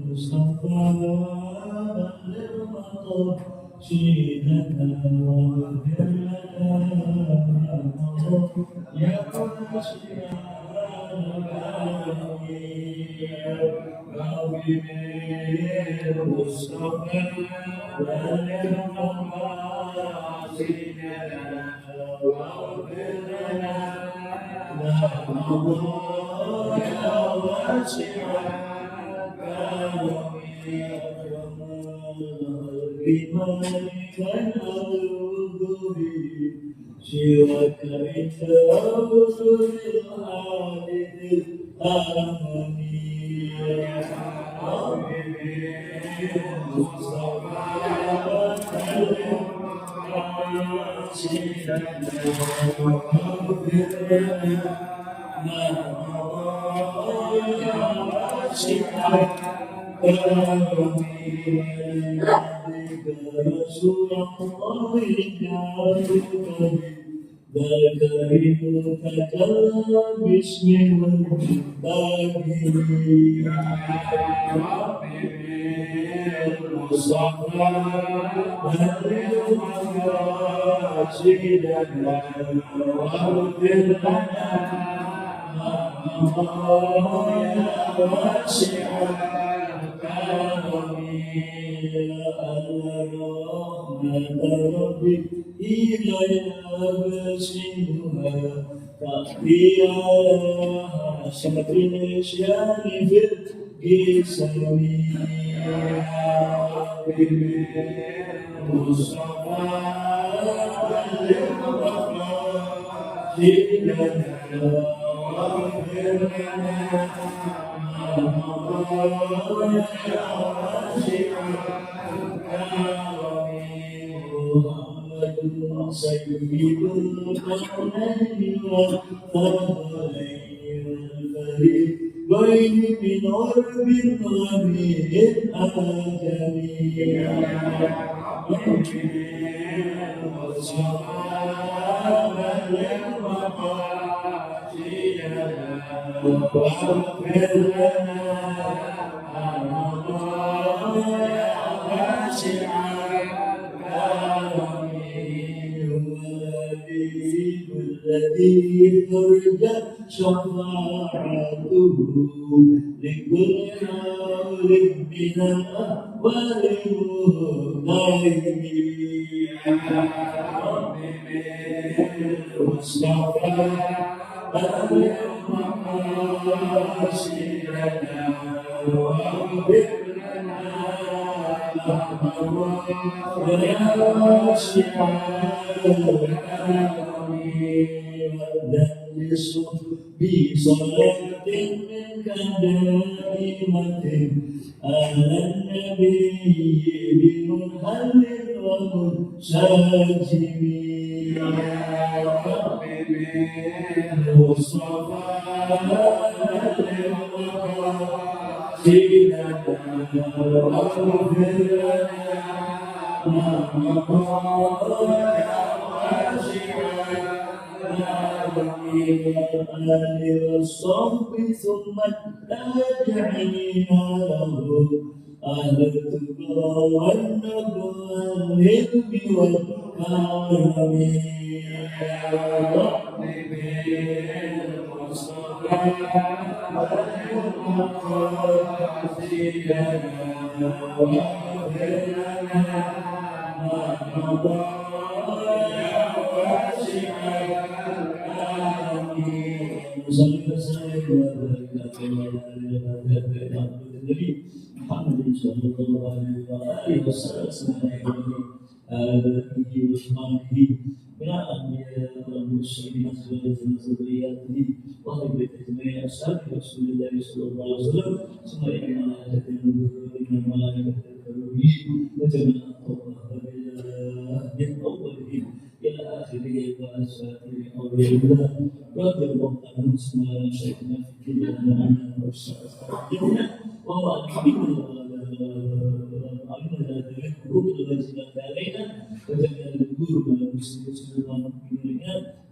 المصطفى بلغ مقاصدنا واغفر لنا يا مشفع المصطفى بلغ مقاصدنا واغفر لنا يا واسع بمالك الأرض سواك أنت أوصل الحادث الآمنية مصطفى رسول الله ذكرت باسم الباقي المصطفى بلغ مقاصدنا واغفر لنا يا واسع الكرم الرحمن ربي إلينا بسنها تأتي على حسب النسيان في الجسم مصطفى بلغ مقاصدنا واغفر لنا محمد سيد القرنين والثقلين والفريقين من عرب ومن آدمي واغفر لنا يا واسع الكرم الذي ترجى شفاعته لكل حول من الأهوال المصطفى بلغ مقاصدنا واغفر لنا يا واسع الكرم ودنس بصلاة منك دائمة على النبي بمنهل ومنسجم يا حبيبي المصطفى بلغ مقاصدنا واغفر لنا الصوم ثم التاجعين له أهل التقى والنبوة والعلم والكرم يا ربي بالمصطفى بلغ مقاصدنا واغفر لنا ما مضى يا واسع محمد صلى الله عليه وسلم آله وصحبه يا أنبياء والمرسلين وذرياته وأهل بيت أجمعين أصحاب رسول الله صلى الله عليه وسلم ثم إن ملائكته الملائكة الكريم وجميع الله من أولهم إلى آخره وأسفاره أولياء الله رضي الله عنهم سمع شيخنا في كل زمان وهو الحبيب أمنا تذكرون الواجبات علينا وجعل الجور من المسلمين والمؤمنين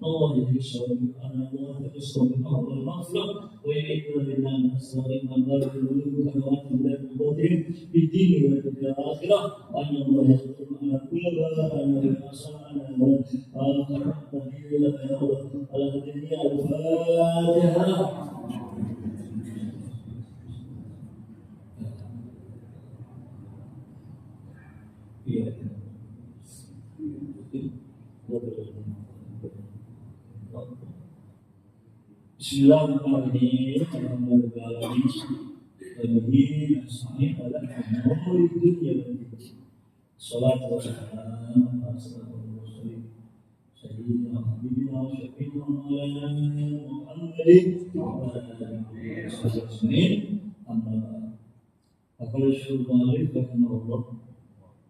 الله يشهد أن الله تبصر بالأرض والمغفرة ويعيذنا بالله من أسرار المغارب والذنوب والخلوات والباب الباطن في الدين والآخرة وأن الله يغفر لنا كل ما فعلنا وما صنعنا على الدنيا الفاتحة. Bismillahirrahmanirrahim. Alhamdulillahirabbil alamin. Salatu wassalamu ala rasulillah sayyidina habibina wa syafiina Muhammadin wa ala alihi wasallam. Amma ba'du. Syukur rahimahullah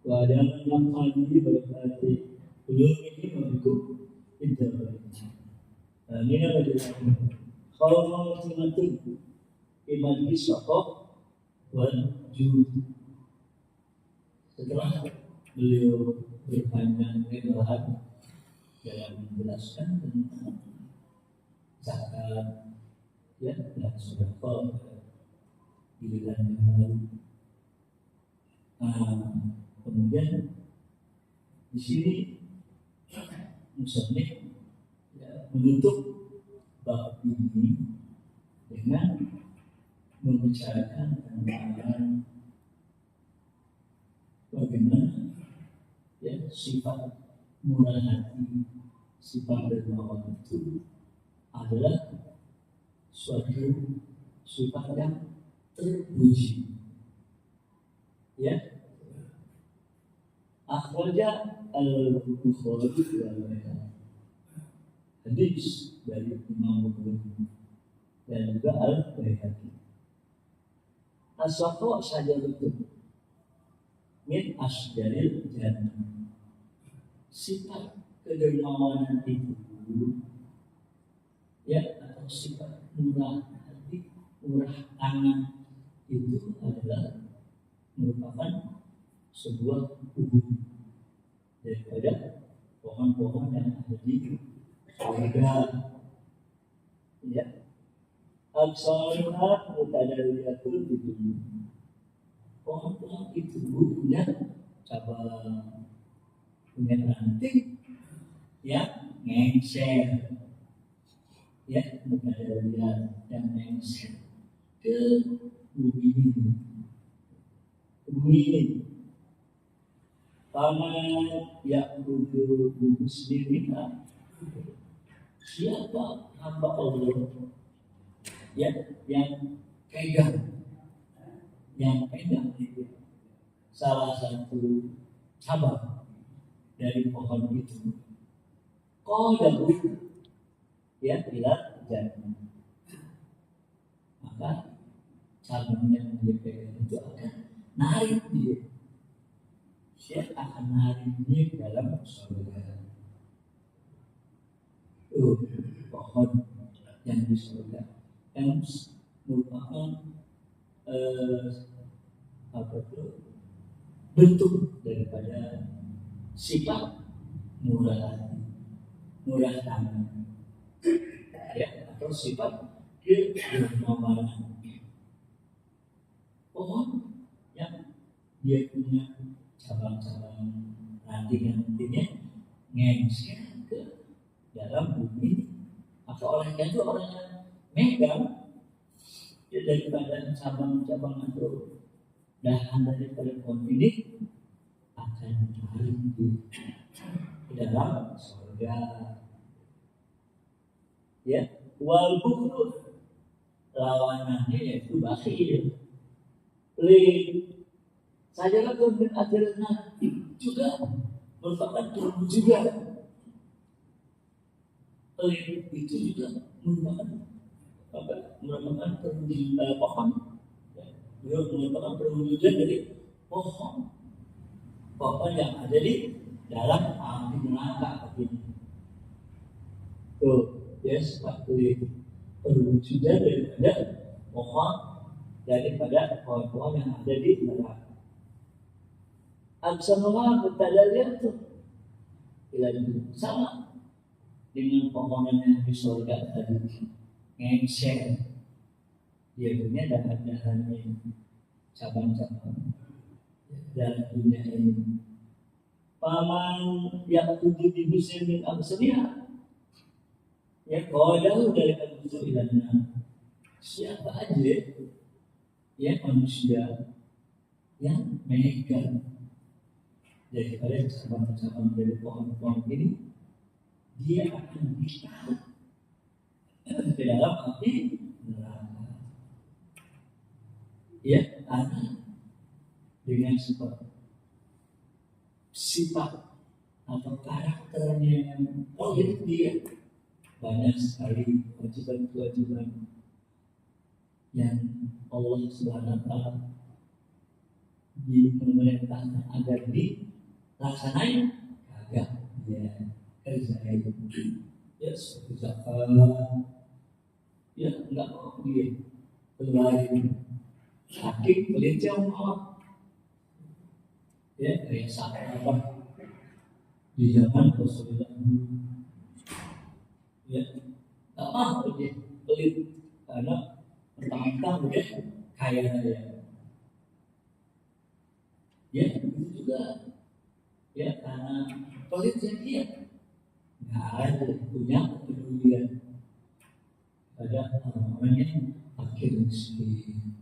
wa ada yang kami berkati belum ini mendukung internet. Ini adalah kalau mau mengatur iman kisah wajud. Setelah beliau berpanjang lebar dalam menjelaskan tentang zakat, ya, dan sedekah pilihan yang lalu. Kemudian di sini musannif menutup bab ini dengan membicarakan tentang bagaimana ya sifat murah hati, sifat dermawan itu adalah suatu sifat yang terpuji. Ya, akhraja al-Bukhari hadis dari Imam Bukhari dan juga Al-Baihaqi. As-saqa syajaratun min asjaril jannah. Sifat kedermawanan itu ya, atau sifat murah hati, murah tangan itu adalah merupakan sebuah hubungan daripada pohon-pohon yang ada di surga. Ya, Al-Salihah mutadalliyatul bidun. Pohon-pohon itu punya cabang, punya ranting yang ngengser, ya, mutadalliyat yang ngengser ke bumi ini. Bumi ini Taman yang duduk muslimin. Siapa hamba Allah ya, yang pegang itu salah satu cabang dari pohon itu, qadahu ya ila jannah, maka cabang yang dia pegang itu akan narik dia akan narik dia dalam surga. Pohon yang di surga yang merupakan bentuk daripada sifat murah hati, murah tangan, ya, atau sifat dermawan. Pohon yang dia punya cabang-cabang ranting yang intinya ngengser ke dalam bumi, maka orangnya itu orang yang megang ya, daripada cabang-cabang atau dahan daripada pohon ini akan narik ke dalam surga. Ya, wal bukhlu lawanannya yaitu bakhil. Sajalah kemudian ajaran juga merupakan turun juga. Itu juga merupakan perwujudan pohon. Beliau merupakan perwujudan dari pohon yang ada di dalam api neraka begini. Tuh, ya seperti itu perwujudan daripada pohon daripada pohon-pohon yang ada di neraka. Absamuha bertadaliyah tuh sama dengan pepohonan yang di surga tadi, ngengser, dia punya dahan-dahannya, cabang-cabang, dan dunia ini. Paman yang tujuh di musim absamuha, ya kau jauh dari kebutuhan. Siapa aja yang manusia yang megang daripada cabang-cabang dari pohon-pohon ini, dia akan ditaruh ke dalam api neraka. Ya, karena dengan sifat atau karakternya yang dia banyak sekali kewajiban-kewajiban yang Allah Subhanahu wa Ta'ala memerintahkan agar dilaksanain, kagak ya kerjain, ya seperti zakat, ya enggak mau dia keluarin sakit pelintir mau, ya kayak sahabat di zaman Rasulullah, ya enggak mau dia pelit karena pertama-tama dia kaya raya. Ya, itu juga ya karena pelitnya dia nggak ada punya kepedulian pada orang yang fakir miskin.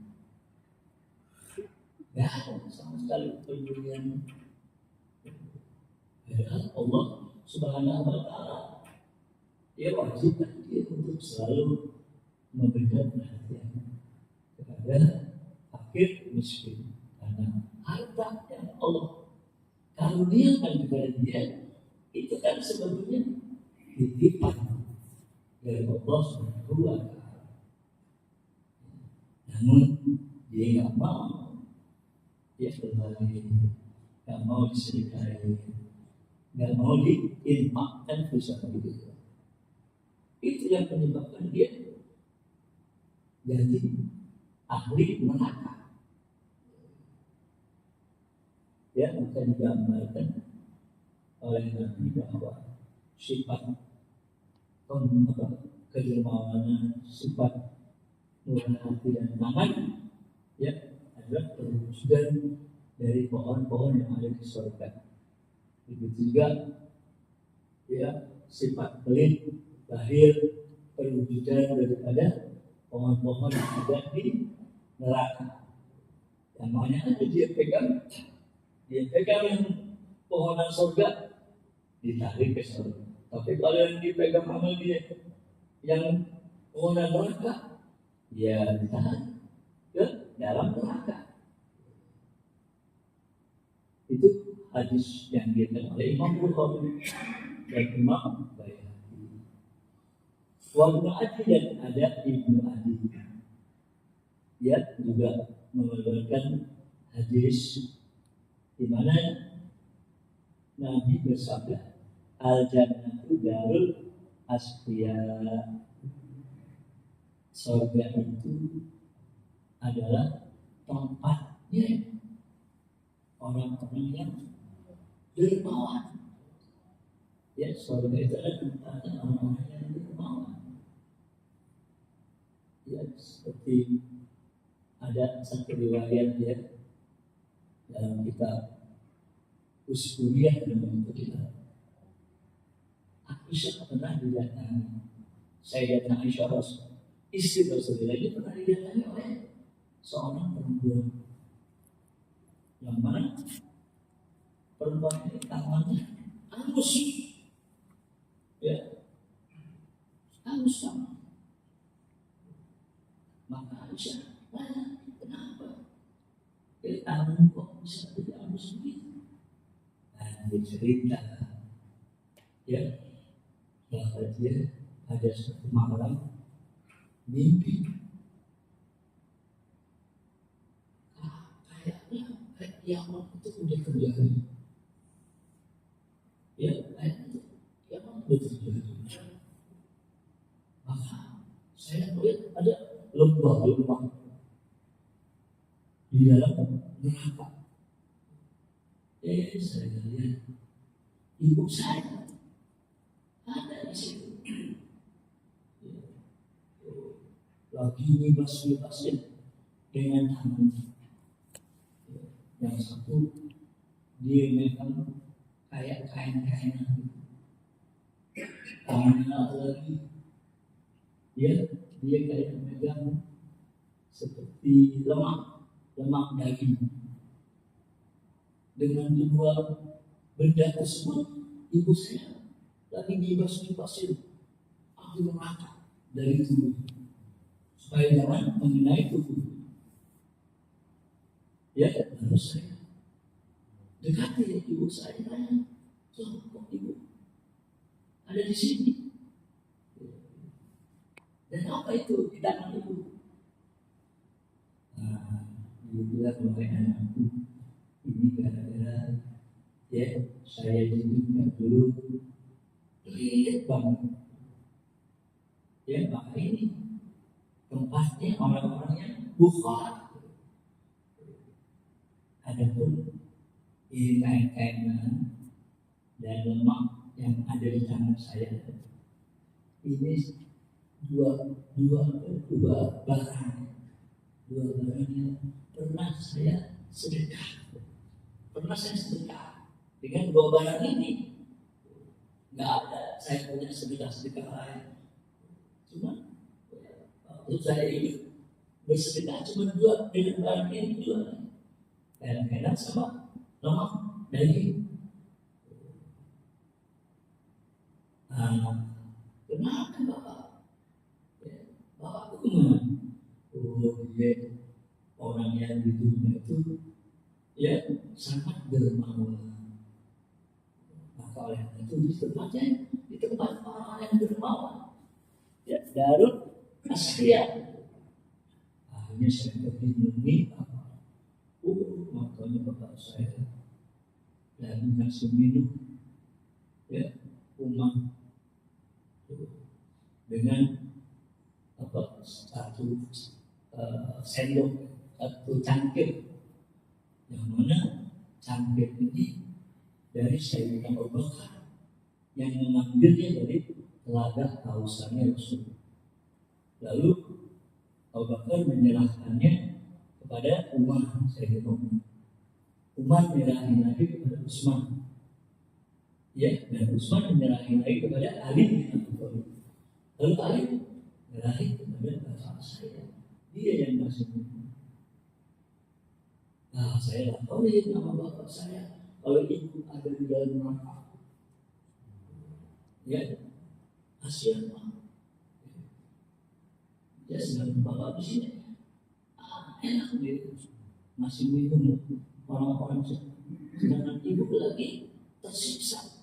Nggak ada sama sekali kepedulian. Padahal Allah Subhanahu wa Ta'ala dia wajibkan dia untuk selalu memberikan perhatian kepada fakir miskin, karena harta yang Allah karuniakan kepada dia itu kan sebetulnya titipan dari Allah Subhanahu wa Ta'ala. Namun dia nggak mau, dia berbagi, nggak mau disedekahi, nggak mau diinfakkan fisabilillah. Itu yang menyebabkan dia jadi ahli neraka. Ya, maka digambarkan oleh Nabi bahwa sifat kedermawanan, sifat murah hati dan tangan, ya adalah perwujudan dari pohon-pohon yang ada di surga. Begitu juga, ya sifat pelit lahir perwujudan daripada pohon-pohon yang ada di neraka. Yang mana aja dia pegang yang pohonan surga, ditarik ke surga. Tapi kalau yang dipegang amal dia yang pohonan neraka, dia ditahan ke dalam neraka. Itu hadis yang diriwayatkan oleh Imam Bukhari dan Imam Baihaqi. Wa Ibnu Adi dan ada Ibnu Adi, dia juga mengeluarkan hadis di mana Nabi bersabda, al-jannatu darul asfiya, surga itu adalah tempatnya orang-orang yang dermawan. Ya, surga itu adalah tempatnya orang-orang yang dermawan. Ya, seperti ada satu riwayat ya dalam kitab Usbuliyah dalam kita. Aisyah pernah didatangi, Sayyidatina Aisyah istri Rasulullah ini pernah didatangi oleh seorang perempuan yang mana perempuan ini tangannya angus, ya angus sama. Maka Aisyah, kenapa? Tangan kok bisa jadi angus begitu? Nah, dia cerita, ya bahwa dia ada suatu malam mimpi kayaknya kiamat itu udah terjadi. Ya, kayaknya kiamat udah terjadi. Maka saya melihat ada lembah-lembah di dalam neraka. Saya lihat ibu saya ada di situ. Lagi ngibas-ngibasin dengan tangannya. Yang satu dia memang kayak kain-kainan. Tangannya lagi dia kayak megang seperti lemak daging. Dengan kedua benda tersebut, ibu saya lagi ngibas-ngibasin api neraka dari tubuh supaya jangan mengenai tubuh. Ya, lalu saya dekati ibu saya, tanya, kok ibu ada di sini? Dan apa itu di tangan ibu? Dia bilang oleh anakku, ini gara-gara ya saya hidupnya dulu pelit banget. Ya, maka ini tempatnya orang-orangnya bukan. Adapun ini kain-kainan dan lemak yang ada di tangan saya, ini dua barang yang pernah saya sedekah dengan dua barang ini. Nggak ada saya punya sedekah lain. Cuma waktu saya ini bersedekah cuma dua dengan barang ini dua, kain-kainan sama lemak daging. Kenapa Bapak? Bapak itu kemana? Oh, dia orang yang di dunia itu ya sangat dermawan. Maka oleh itu di tempat orang yang dermawan, ya Darul Asria. Akhirnya saya pergi menemui Bapak. Makanya Bapak saya lagi ngasih minum ya umat dengan satu sendok, satu cangkir, yang mana cangkir ini dari Sayyidina Abu Bakar yang mengambilnya dari telaga kausannya Rasul. Lalu Abu Bakar menyerahkannya kepada Umar, Sayyidina Umar. Umar menyerahkan lagi kepada Utsman, ya, dan Utsman menyerahkan lagi kepada Ali bin Abi Thalib. Lalu Ali menyerahkan kepada bapak saya, dia yang masih minum. Nah, saya tak tahu ya nama bapak saya. Kalau ibu ada di dalam neraka, ya, kasihan Pak. Ya, sedang bapak di sini, enak gitu, masih minum orang-orang, sedangkan ibu lagi tersiksa.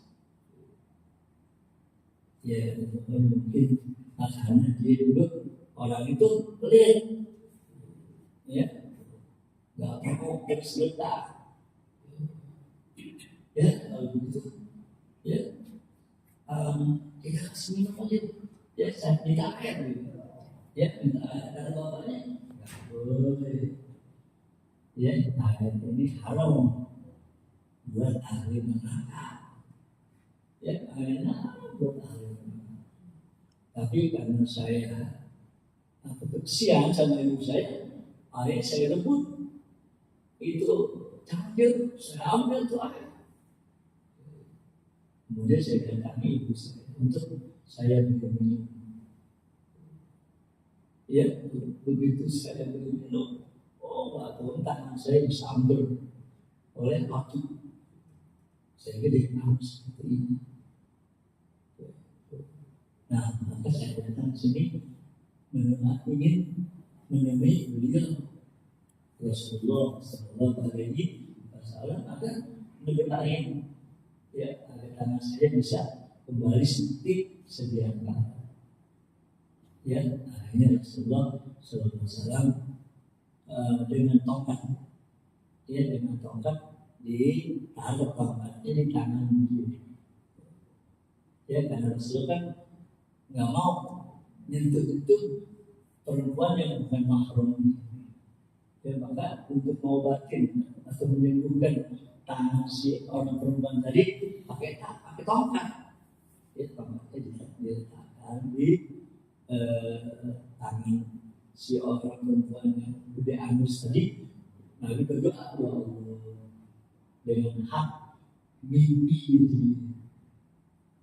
Ya, mungkin karena dia dulu orang itu pelit, ya, nggak mau berselita, ya, kalau begitu, ya, kita kasih minum aja, ya, saya minta air, gitu. Ya, minta air, kata bapaknya, nggak boleh, ya, air ini haram buat ahli neraka, ya, airnya haram buat ahli neraka. Tapi karena saya kesian sama ibu saya, akhirnya saya rebut itu cangkir, saya ambil tuh air. Kemudian saya datangi ibu saya untuk saya minum. Ya, begitu saya minum, nggak tahu tangan saya disambar oleh api. Saya gede seperti ini. Nah, maka saya datang sini ingin menemui beliau Rasulullah Sallallahu Alaihi Wasallam agar mendekati, ya, agar tangan saya bisa kembali seperti sedia kala. Ya, akhirnya Rasulullah Sallallahu Alaihi Wasallam dengan tongkat, ya, dengan tongkat ditaruh tongkatnya di tangan beliau. Ya, karena Rasulullah kan nggak mau nyentuh itu perempuan yang bukan mahram. Ya, maka untuk mengobatin atau menyembuhkan tangan si orang perempuan tadi pakai tongkat. Ya, tongkatnya diletakkan di tangan si orang perempuan yang gede angus tadi. Lalu berdoa, ya Allah, dengan hak mimpi ini,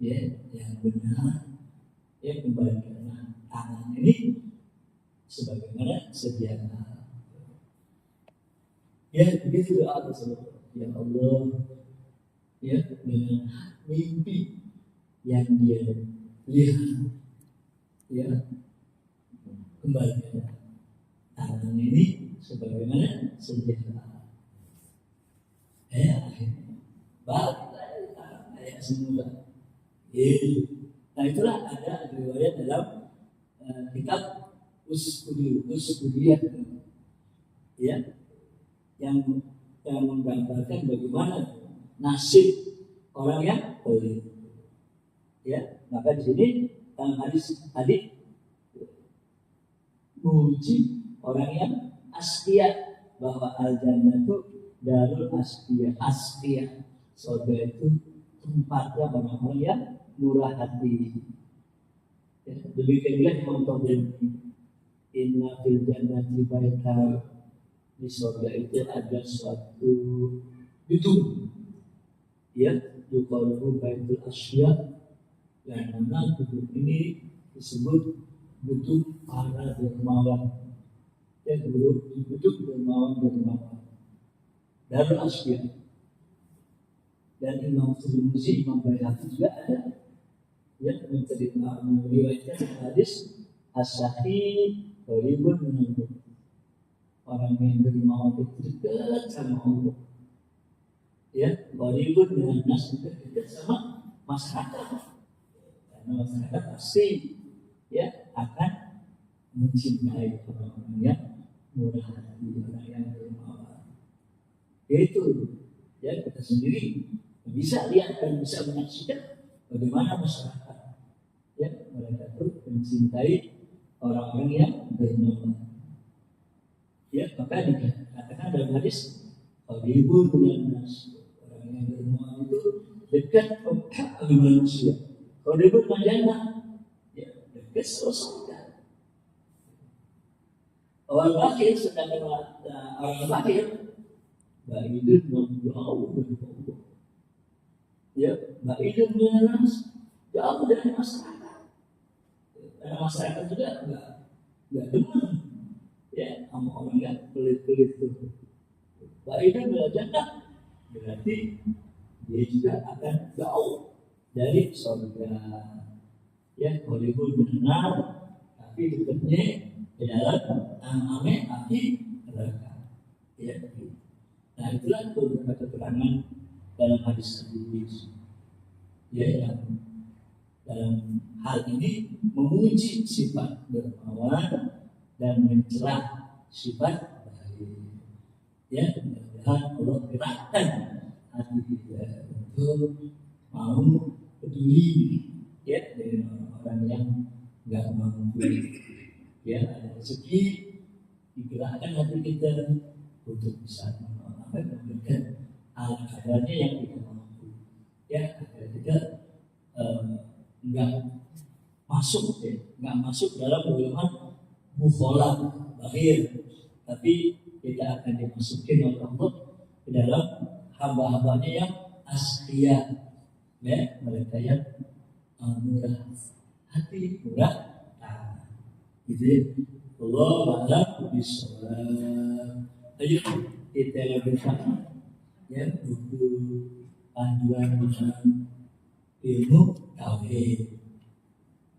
ya, yang benar, ya, kembalikan tangan ini sebagaimana sedia. Ya, begitu doa tersebut. Ya Allah, ya, dengan mimpi yang dia lihat, ya, kembalikan tangan ini sebagaimana sedia. Ya, balik kayak semula. Nah, itulah ada riwayat dalam kitab Uskudiyah, ya, yang menggambarkan bagaimana nasib orang yang pelit. Ya, maka di sini dalam hadis tadi memuji orang yang astia, bahwa al-jannah itu darul astia. Surga itu tempatnya orang-orang yang murah hati. Ya, demikian juga Imam Tabari, inna fil jannati baita, di surga itu ada suatu gedung, ya, yuqalu baitul asya, yang mana gedung ini disebut gedung para dermawan. Ya, gedung dermawan darul asya. Dan Imam Tirmidzi, Imam Baihaqi juga ada yang meriwayatkan hadis as-sahih qaribun minhu. Orang yang beriman itu dekat sama Allah, ya, qaribun dengan nas, dekat sama masyarakat, karena masyarakat pasti, ya, akan mencintai orang-orang yang murah hati, orang yang beriman. Itu, ya, kita sendiri bisa lihat dan bisa menyaksikan bagaimana masyarakat, ya, mereka itu mencintai orang-orang yang beriman. Ya, maka dikatakan dalam hadis qaribun minan nas, orang yang beriman itu dekat dengan manusia. Qaribun minal jannah, ya, dekat surga. Orang bakir, sedangkan orang bakir ba'idun jauh dari Allah. Ya, ba'idun minan nas, jauh dari masyarakat. Karena masyarakat juga enggak demen, ya, sama orang yang pelit-pelit itu. Ba'idun minal jannah, berarti dia juga akan jauh dari surga. Ya, qaribun minan nar, tapi dekatnya di dalam api neraka. Ya, nah, itulah beberapa keterangan dalam hadis hadis, ya, yang dalam hal ini memuji sifat dermawan dan mencela sifat baik. Ya, mudah-mudahan Allah gerakkan hati kita untuk mau peduli, ya, dengan orang yang nggak mampu. Ya, ada rezeki, digerakkan hati kita untuk bisa memberikan al-kadarnya yang kita mampu. Ya, agar kita nggak masuk dalam golongan mukhalaf bakhil, tapi kita akan dimasukin oleh Allah ke dalam hamba-hambanya yang asqiya, ya, mereka yang murah hati, murah tangan. Gitu ya. Allah a'lam bishawab. Ayo kita bersama, ya, buku panduan dalam ilmu tauhid,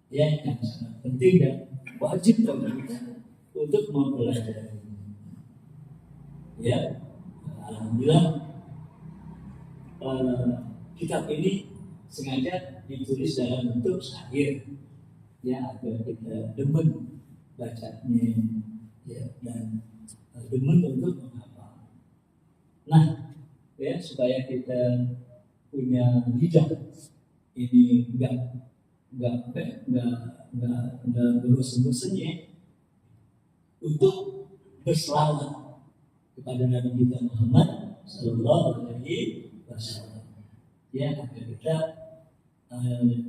ya, yang sangat penting dan wajib bagi kita untuk mempelajari. Ya, alhamdulillah kitab ini sengaja ditulis dalam bentuk syair, ya, agar kita demen bacanya, ya, dan demen untuk menghafal. Nah, ya, supaya kita punya lidah ini enggak bosan-bosannya untuk berselawat kepada Nabi kita Muhammad Sallallahu Alaihi Wasallam. Ya, agar kita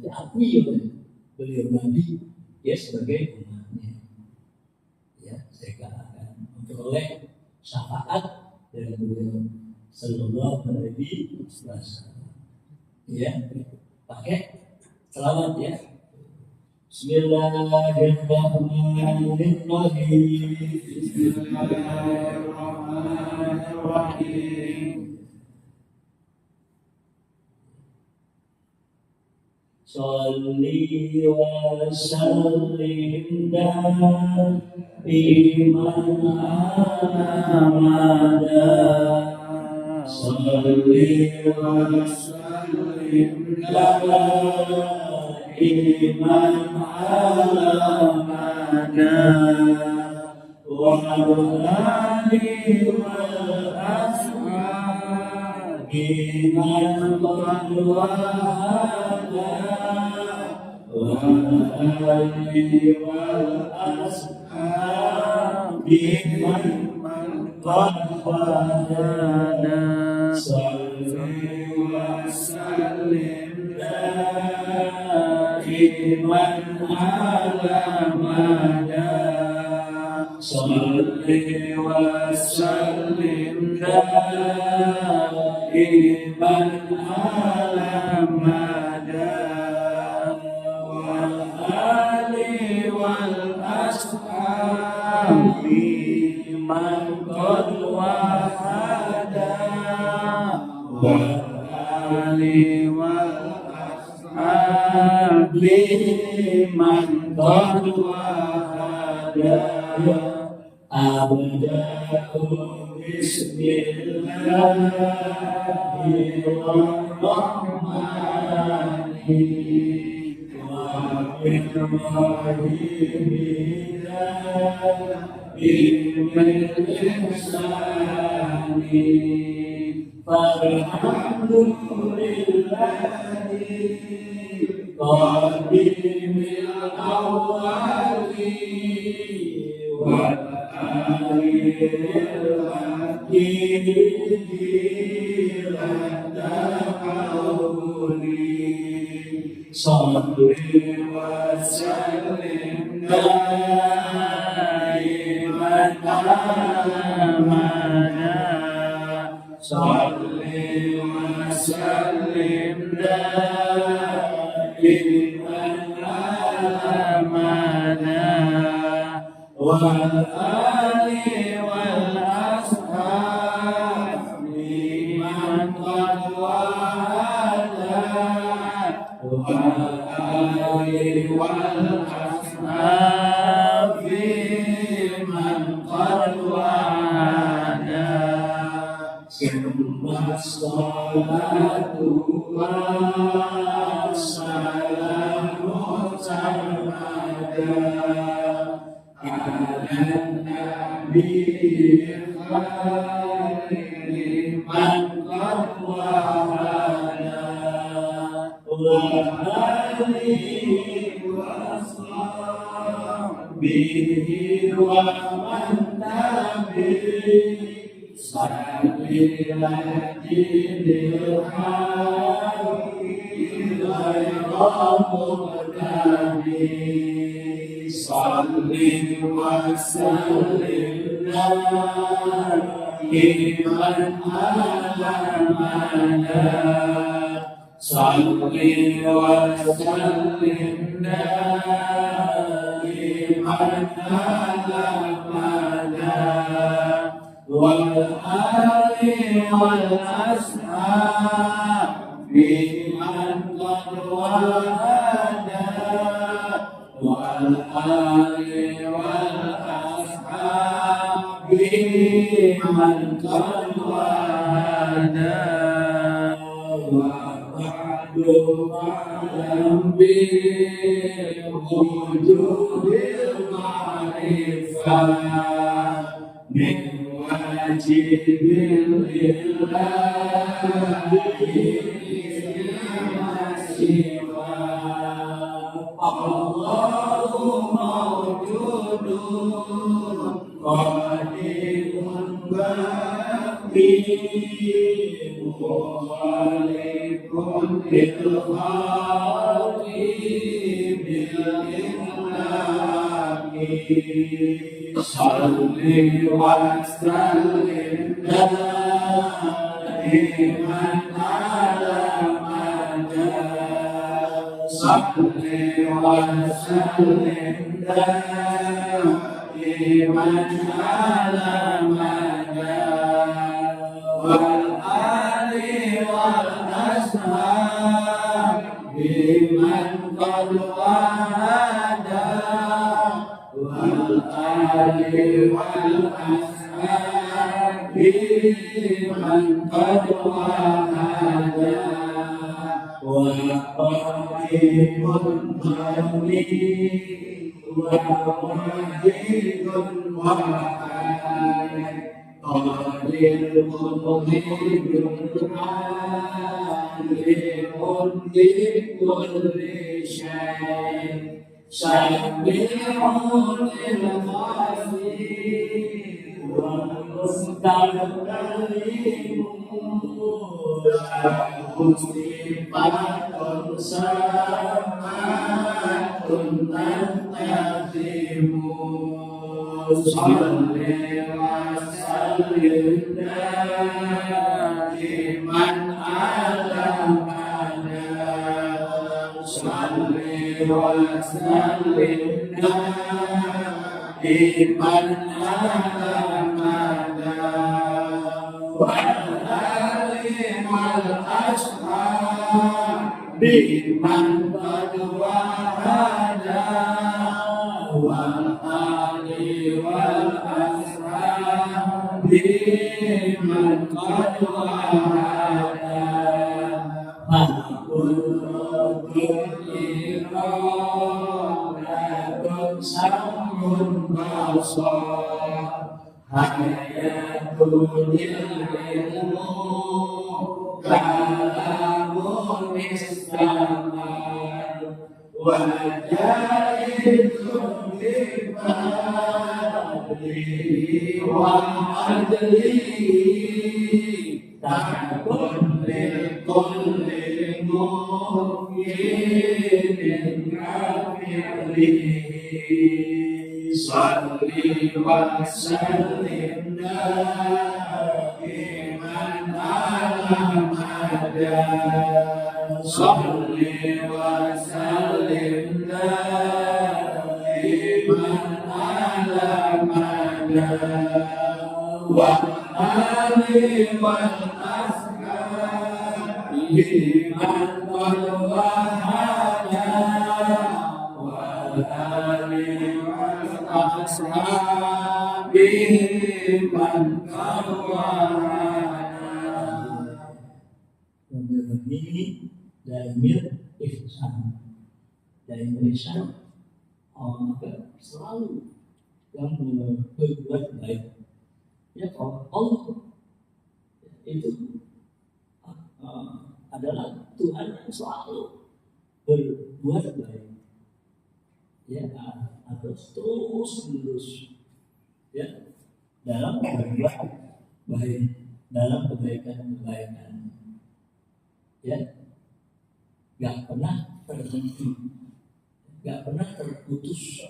diakui oleh beliau Nabi ya sebagai umatnya. Ya, sehingga akan memperoleh syafaat dari beliau Sallallahu Alaihi Wasallam. Ya, pakai selawat ya. Bismillahirrahmanirrahim. Bismillahirrahmanirrahim. Sholli wa sallim daiman abada. Sholli wa sallim daiman abada. Wa alihi wal ashabi man qad wahada. Wa alihi wal ashabi man qad wahada. Salli wa sallim daiman ala mada. Salli wa sallim daiman ala mada. Wa ali wal ashabi man qad wahada. Wa ali wal ashabi man qad wahada. Abda'u bismillahirrahmanirrahim. Wa bil-ihsani. Falhamdulillahi qadimil awwali wal akhiril akhiri Salli wa sallim daiman abada. Salli wa sallim daiman abada. Wal ali wal ashabi man qad wahada. Wal ali wal ashabi man qad wahada. Summa salatu wa salamu sarmada. Nabi khairi man qad wahada. Wa alihi wa sahbihi wa man tabi'i sabilal haqi ghayra mubtadi. Salli wa sallim daiman abada. Salli wa sallim daiman abada. Wal ali wal ashabi man qad wahada. Wal ali wal ashabi man qad wahada. Wa ba'du ma'lam bil wujudil ma'rifah min wajibil ilahi Allahu mawjudun qadimun مخالف بالخالق بالإملاك صل وسلم دائما على ما جاء صل وسلم دائما على ما جاء والآل والأصحاب بمن قد وهدى والآل والأصحاب بمن قد وهدى وقائم الجميل وواحد وحيد قادر مطيب عالم بكل شيء سميع للخفي والمستقيم له صفات سماء تنتظم صل وسلم دائما على من صل وسلم دائما على من والآل والأصحاب بمن قد وهدى والآل والأصحاب بمن قد وهدى فكل إرادة سمع بصر حياة العلم كلام استمر وجائز بفضله وعدله تكن لكل مؤمن كافره صل وسلم دائما على مدى صل وسلم دائما على مدى والآل والأصحاب لمن قد وهدى والآل والأصحاب لمن قد وهدى. Ini Daimir ihsan, Daimir ihsan maka selalu yang berbuat baik. Ya, kalau Allah itu adalah Tuhan yang selalu berbuat baik. Ya, harus terus menerus ya dalam berbuat baik, dalam kebaikan-kebaikan. Ya, nggak pernah terhenti, nggak pernah terputus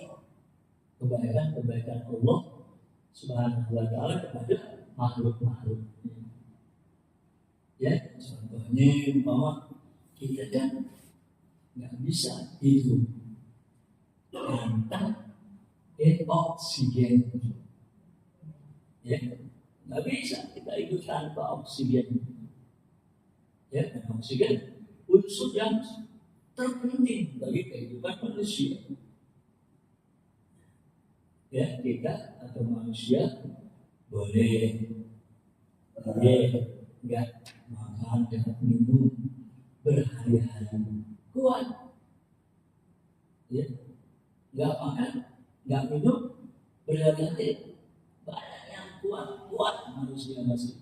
kebaikan-kebaikan Allah Subhanahu wa Ta'ala kepada makhluk-makhluk. Ya, contohnya umpama kita kan nggak bisa hidup tanpa oksigen. Ya, nggak bisa kita hidup tanpa oksigen. Ya, dan oksigen unsur yang terpenting bagi kehidupan manusia. Ya, kita atau manusia boleh nggak makan dan minum berhari-hari kuat. Ya, nggak makan, nggak minum berhari-hari banyak yang kuat manusia masih.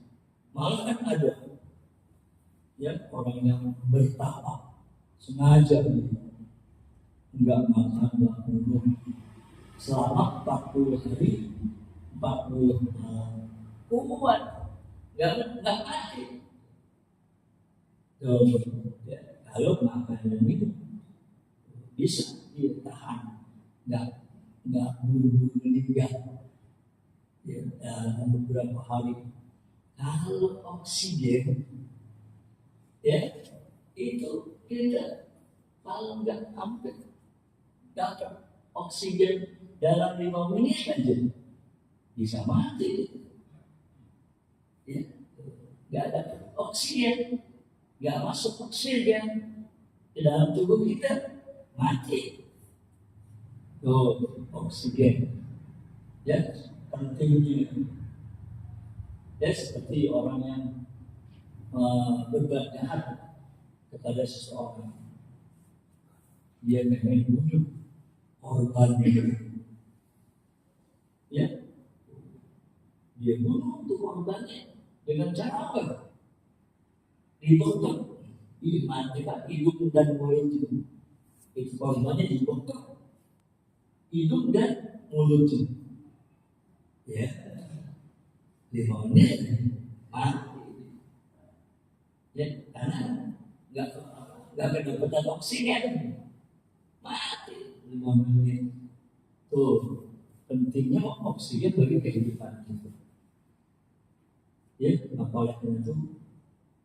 Malah kan ada ya orang yang bertapa sengaja nggak makan, nggak minum selama 40 hari 40 malam. kuat, nggak mati. So, ya, kalau makanan itu bisa dia tahan, nggak buru-buru meninggal ya, dalam beberapa hari. Kalau oksigen, ya itu kita kalau nggak sampai dapat oksigen dalam 5 menit aja bisa mati. Ya, nggak ada oksigen, nggak masuk oksigen ke dalam tubuh kita, mati. Tuh oksigen, ya pentingnya. Ya seperti orang yang berbuat jahat kepada seseorang, dia pengen bunuh korbannya, ya dia bunuh untuk korbannya dengan cara apa? Ditutup, mati kan hidung dan mulut itu korbannya ditutup hidung dan mulut ya 5 menit mati ya, karena nggak kedapatan oksigen, mati 5 menit. Tuh pentingnya oksigen bagi kehidupan kita. Ya, maka oleh karena itu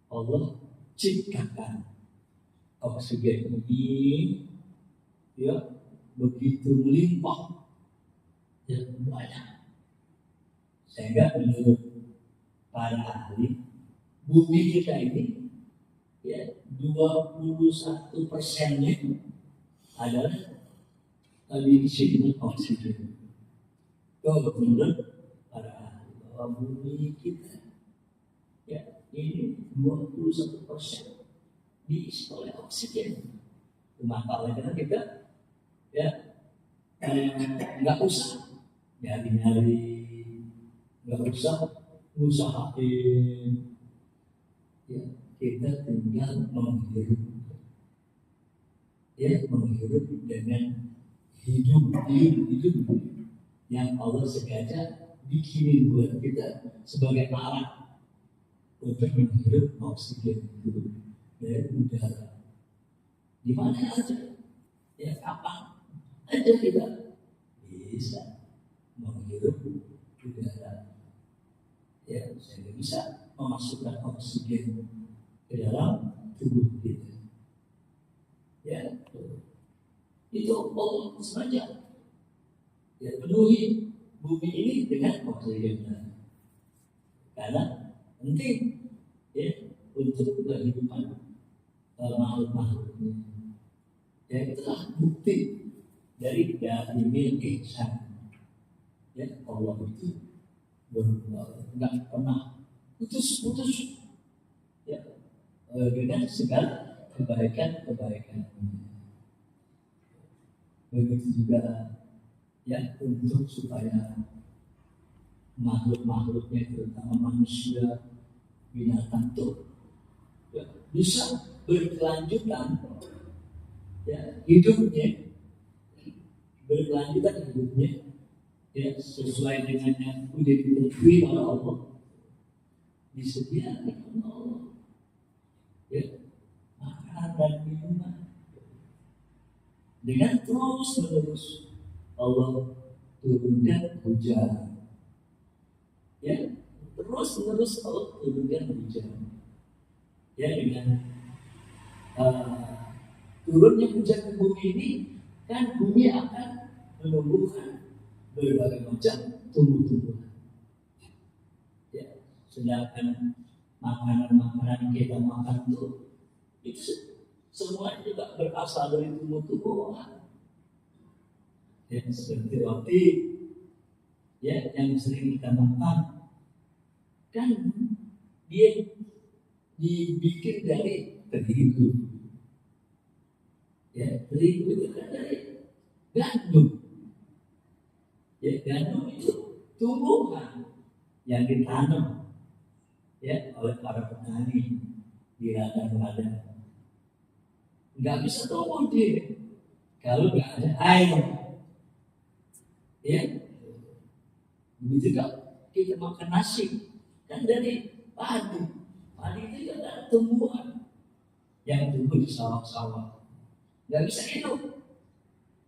Allah ciptakan oksigen ini ya begitu melimpah dan banyak, sehingga menurut para ahli bumi kita ini ya 21%-nya adalah diisi dengan oksigen. Kalau menurut para ahli bahwa bumi kita ya ini 21% diisi oleh oksigen. Maka oleh karena kita ya nggak usah nyari-nyari, nggak usah usahain, ya kita tinggal menghirup, ya menghirup dengan hidup yang Allah sengaja bikinin buat kita sebagai alat untuk menghirup oksigen itu dari udara. Di mana aja, ya kapan aja kita bisa menghirup udara, ya sehingga bisa memasukkan oksigen ke dalam tubuh kita. Ya, itu Allah sengaja ya penuhi bumi ini dengan oksigen karena penting ya untuk kehidupan makhluk-makhluknya. Ya itulah bukti dari ilmu ihsan. Ya Allah itu nggak pernah putus ya dengan segala kebaikan. Begitu juga ya untuk supaya makhluk-makhluknya terutama manusia, binatang itu ya, bisa berkelanjutan ya hidupnya ya sesuai dengan yang sudah ditentukan oleh Allah, disediakan oleh Allah ya makanan dan minuman dengan terus menerus Allah turunkan hujan ya terus menerus Allah turunkan hujan ya dengan turunnya hujan ke bumi ini kan bumi akan menumbuhkan berbagai macam tumbuh-tumbuhan. Ya, sedangkan makanan-makanan yang kita makan itu semuanya juga berasal dari tumbuh-tumbuhan. Ya, seperti roti ya yang sering kita makan kan dia dibikin dari terigu. Ya, terigu itu kan dari gandum. Ya, gandum itu tumbuhan yang ditanam ya oleh para petani di ladang-ladang. Nggak bisa tumbuh dia kalau nggak ada air. Ya, begitu juga kita makan nasi kan dari padi. Padi itu kan ada tumbuhan yang tumbuh di sawah-sawah, nggak bisa hidup.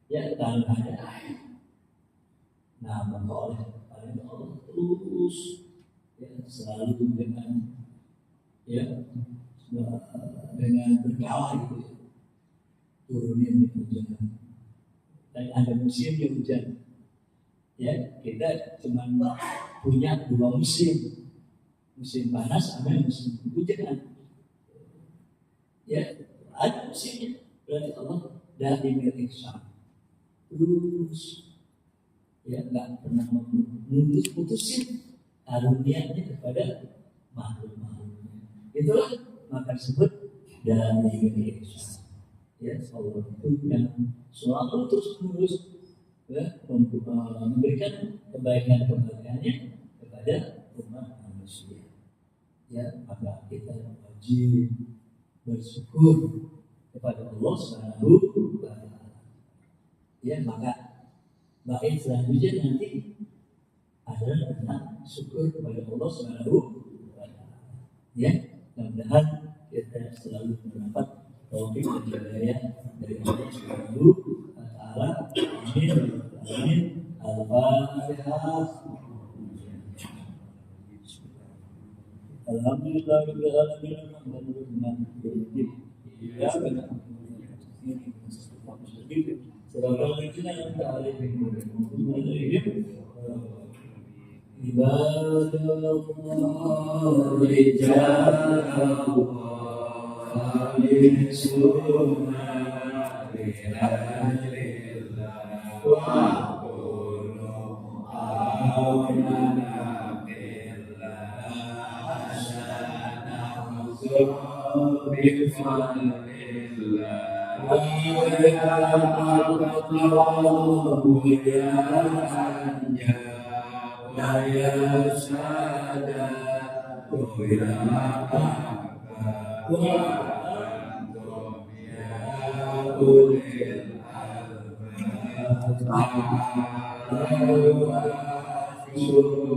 Ya kalau ada air, nah maka oleh Allah terus ya, selalu dengan berkala gitu ya, turunin hujan. Dan ada musimnya hujan. Ya kita cuma punya 2 musim, musim panas sama musim hujan. Ya ada musimnya. Berarti Allah dari Ihsan terus ya nggak pernah putusin karunia-Nya kepada makhluk-makhluknya. Itulah maka disebut dari Ihsan. Ya Allah itu yang selalu terus menerus ya, memberikan kebaikan-kebaikannya kepada umat manusia. Ya maka kita wajib bersyukur kepada Allah Subhanahu wa Ta'ala. Ya maka bait selanjutnya nanti adalah tentang syukur kepada Allah Subhanahu wa Ta'ala. Ya mudah-mudahan kita selalu mendapat taufik dan hidayah dari Allah Subhanahu wa Ta'ala. Amin. Al-Fatihah. Alhamdulillahirabbil alamin. Ya benar. Surah Al-Baqarah ayat 1. Ibadallah rijalullah sunnah bi'alillah wa qulu amana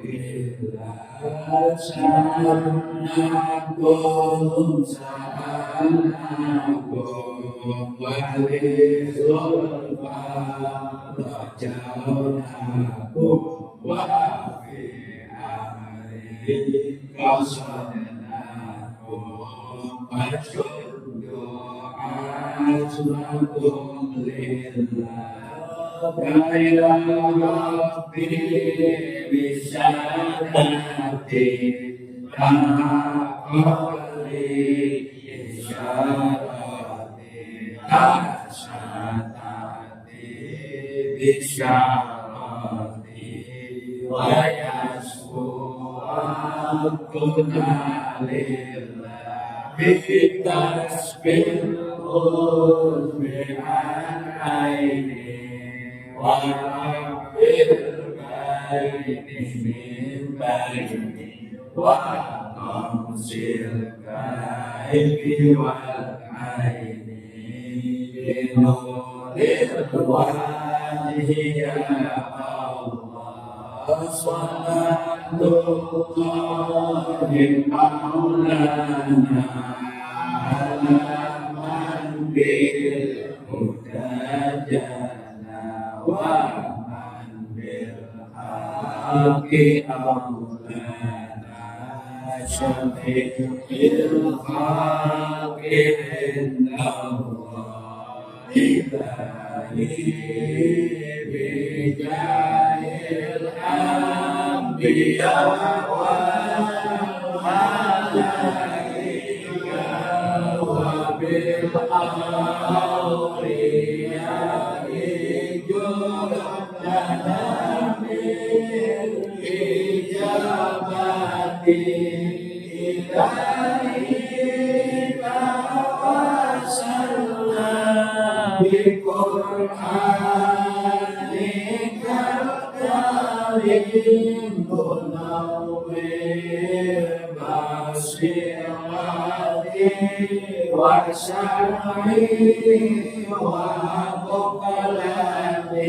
billah asyana bifadlillah